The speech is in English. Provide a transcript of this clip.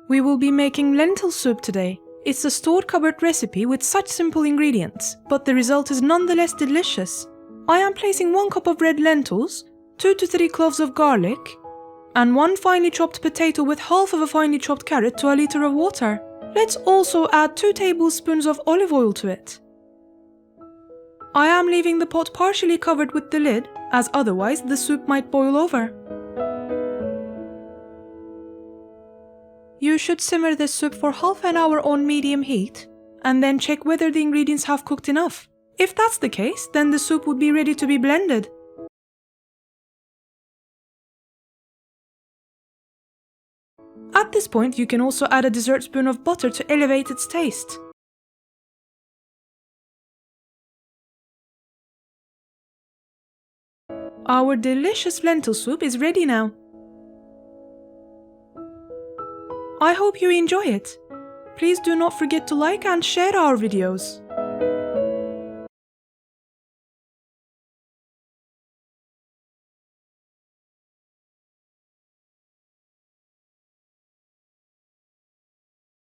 We will be making lentil soup today. It's a stored cupboard recipe with such simple ingredients, but the result is nonetheless delicious. I am placing 1 cup of red lentils, 2 to 3 cloves of garlic, and 1 finely chopped potato with half of a finely chopped carrot to a liter of water. Let's also add 2 tablespoons of olive oil to it. I am leaving the pot partially covered with the lid, as otherwise the soup might boil over. You should simmer this soup for half an hour on medium heat, and then check whether the ingredients have cooked enough. If that's the case, then the soup would be ready to be blended. At this point, you can also add a dessert spoon of butter to elevate its taste. Our delicious lentil soup is ready now. I hope you enjoy it. Please do not forget to like and share our videos.